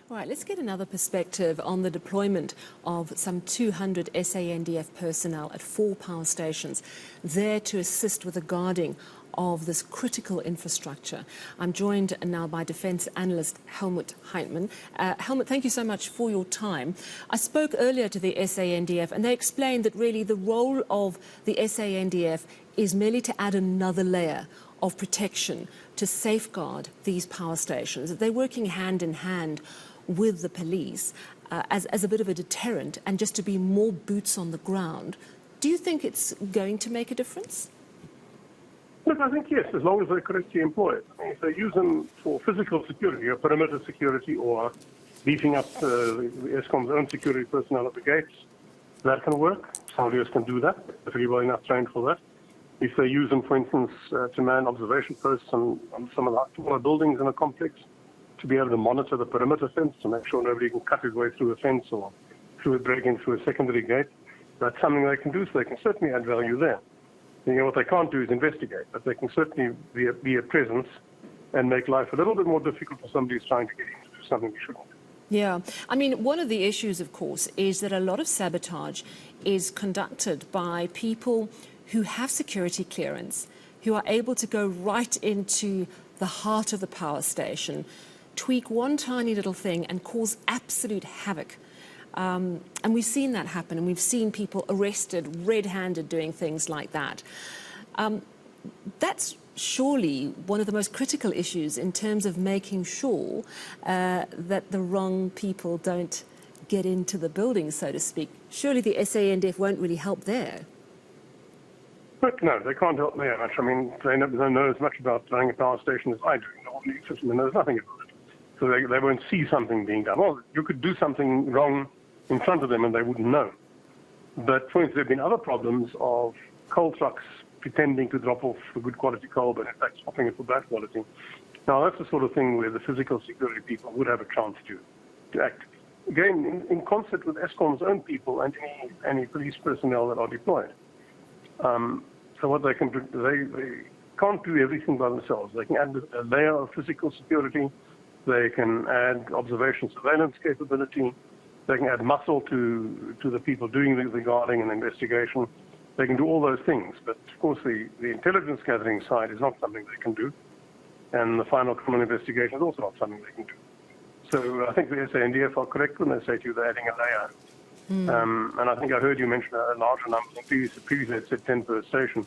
All right, let's get another perspective on the deployment of some 200 SANDF personnel at 4 power stations there to assist with the guarding of this critical infrastructure. I'm joined now by defence analyst Helmoed Heitman. Helmoed, thank you so much for your time. I spoke earlier to the SANDF and they explained that really the role of the SANDF is merely to add another layer of protection to safeguard these power stations. They're working hand in hand with the police as a bit of a deterrent and just to be more boots on the ground. Do you think it's going to make a difference? Look, I think yes, as long as they're correctly employed. I mean, if they use them for physical security or perimeter security or beefing up the ESCOM's own security personnel at the gates, that can work. Somebody else can do that, if they're well enough trained for that. If they use them, for instance, to man observation posts on some of the taller buildings in a complex, to be able to monitor the perimeter fence to make sure nobody can cut his way through a fence or break in through a secondary gate, that's something they can do, so they can certainly add value there. You know, what they can't do is investigate, but they can certainly be a presence and make life a little bit more difficult for somebody who's trying to get in to do something they shouldn't. Yeah, I mean, one of the issues, of course, is that a lot of sabotage is conducted by people who have security clearance, who are able to go right into the heart of the power station, tweak one tiny little thing and cause absolute havoc. And we've seen that happen, and we've seen people arrested red-handed doing things like that. That's surely one of the most critical issues in terms of making sure that the wrong people don't get into the building, so to speak. Surely the SANDF won't really help there. But no, they can't help there much. I mean, they don't know as much about running a power station as I do. The system knows nothing about it. So they won't see something being done. Well, you could do something wrong in front of them and they wouldn't know. But for instance, there have been other problems of coal trucks pretending to drop off the good quality coal, but in fact swapping it for bad quality. Now, that's the sort of thing where the physical security people would have a chance to act. Again, in concert with ESCOM's own people and any police personnel that are deployed. So what they can do, they can't do everything by themselves. They can add a layer of physical security. They can add observation surveillance capability. They can add muscle to the people doing the guarding and investigation. They can do all those things. But, of course, the intelligence gathering side is not something they can do. And the final criminal investigation is also not something they can do. So I think the SANDF are correct when they say to you they're adding a layer. And I think I heard you mention a larger number. Previously they said 10 per station,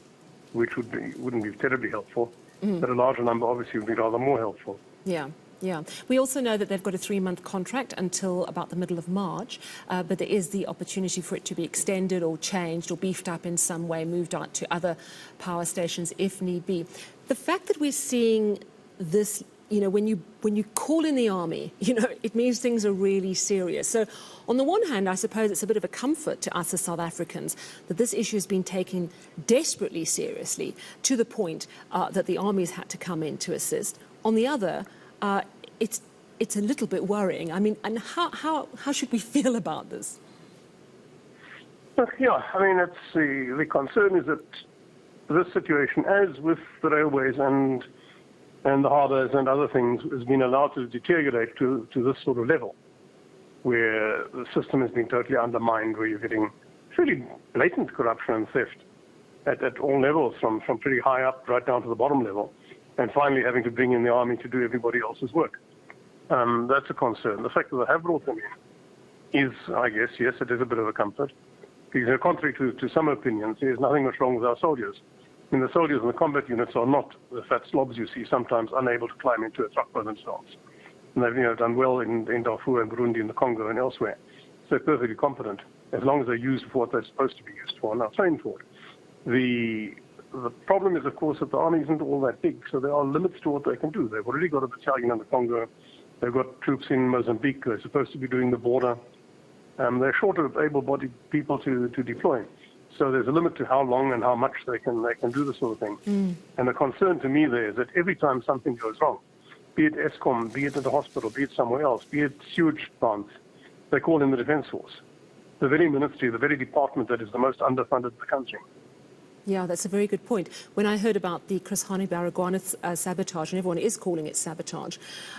which wouldn't be terribly helpful. But a larger number obviously would be rather more helpful. Yeah. Yeah. We also know that they've got a 3-month contract until about the middle of March, but there is the opportunity for it to be extended or changed or beefed up in some way, moved out to other power stations if need be. The fact that we're seeing this, you know, when you call in the army, you know, it means things are really serious. So on the one hand, I suppose it's a bit of a comfort to us as South Africans that this issue has been taken desperately seriously to the point that the army's had to come in to assist. On the other, it's a little bit worrying. I mean, and how should we feel about this? Yeah, I mean, the concern is that this situation, as with the railways and the harbours and other things, has been allowed to deteriorate to this sort of level, where the system has been totally undermined, where you're getting really blatant corruption and theft at all levels, from pretty high up right down to the bottom level, and finally having to bring in the army to do everybody else's work. That's a concern. The fact that they have brought them in is, I guess, yes, it is a bit of a comfort. Because contrary to some opinions, there's nothing much wrong with our soldiers. I mean, the soldiers in the combat units are not the fat slobs you see, sometimes unable to climb into a truck by themselves. And they've done well in Darfur and Burundi and the Congo and elsewhere. So they're perfectly competent, as long as they're used for what they're supposed to be used for and are trained for it. The problem is, of course, that the army isn't all that big, so there are limits to what they can do. They've already got a battalion in the Congo. They've got troops in Mozambique. They're supposed to be doing the border. They're short of able-bodied people to deploy. So there's a limit to how long and how much they can do this sort of thing. And the concern to me there is that every time something goes wrong, be it ESCOM, be it at the hospital, be it somewhere else, be it sewage plants, they call in the Defence Force. The very ministry, the very department that is the most underfunded in the country. Yeah, that's a very good point. When I heard about the Chris Hani Baragwanath sabotage, and everyone is calling it sabotage,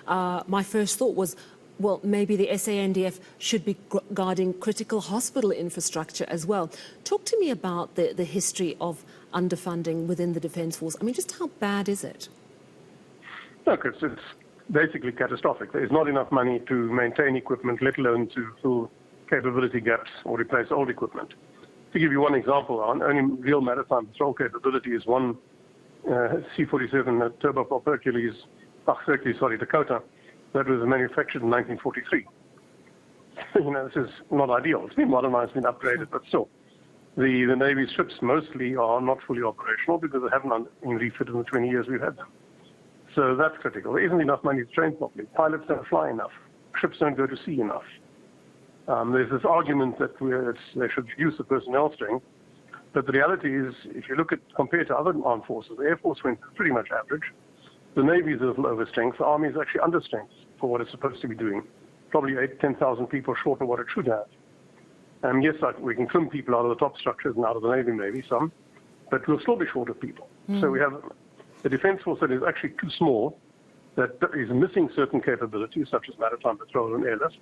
my first thought was, well, maybe the SANDF should be guarding critical hospital infrastructure as well. Talk to me about the history of underfunding within the Defence Force. I mean, just how bad is it? Look, it's basically catastrophic. There's not enough money to maintain equipment, let alone to fill capability gaps or replace old equipment. To give you one example, our only real maritime patrol capability is one C-47 turboprop Hercules, Dakota, that was manufactured in 1943. This is not ideal. It's been modernized, been upgraded, but still. The Navy's ships mostly are not fully operational because they haven't been refitted in the 20 years we've had them. So that's critical. There isn't enough money to train properly. Pilots don't fly enough. Ships don't go to sea enough. There's this argument that they should reduce the personnel strength, but the reality is, if you look at compared to other armed forces, the Air Force went pretty much average. The Navy is a little over strength. The Army is actually under strength for what it's supposed to be doing. Probably 10,000 people short of what it should have. Yes, we can trim people out of the top structures and out of the Navy, maybe some, but we'll still be short of people. So we have a Defence Force that is actually too small, that is missing certain capabilities, such as maritime patrol and airlift,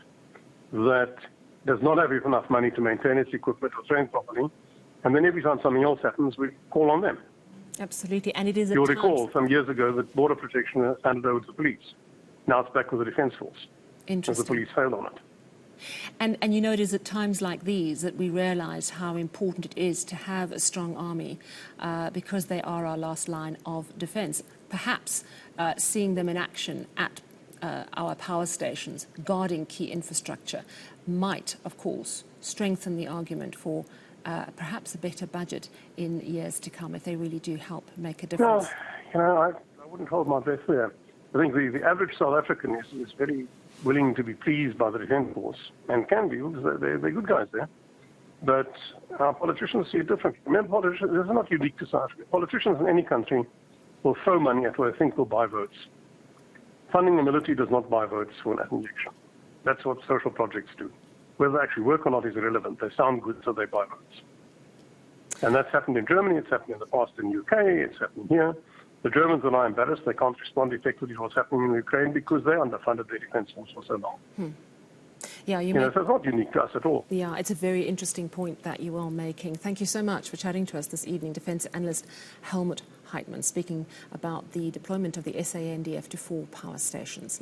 that does not have enough money to maintain its equipment or train properly, and then every time something else happens, we call on them. Absolutely, and it is. You'll recall some years ago that border protection handed over to the police. Now it's back with the Defence Force. Interesting. Because the police failed on it. And it is at times like these that we realise how important it is to have a strong army because they are our last line of defence. Perhaps seeing them in action at our power stations, guarding key infrastructure, might, of course, strengthen the argument for perhaps a better budget in years to come if they really do help make a difference. No, I wouldn't hold my breath there. I think the average South African is very willing to be pleased by the Defence Force, and can be, because they're good guys there. But our politicians see it differently. Remember, this is not unique to South Africa. Politicians in any country will throw money at what they think will buy votes. Funding the military does not buy votes for an injection. That's what social projects do. Whether they actually work or not is irrelevant. They sound good, so they buy votes. And that's happened in Germany, it's happened in the past in the UK, it's happening here. The Germans are now embarrassed. They can't respond effectively to what's happening in Ukraine because they underfunded their defence force for so long. Yeah, so it's not unique to us at all. Yeah, it's a very interesting point that you are making. Thank you so much for chatting to us this evening. Defence analyst Helmoed Heitman speaking about the deployment of the SANDF to 4 power stations.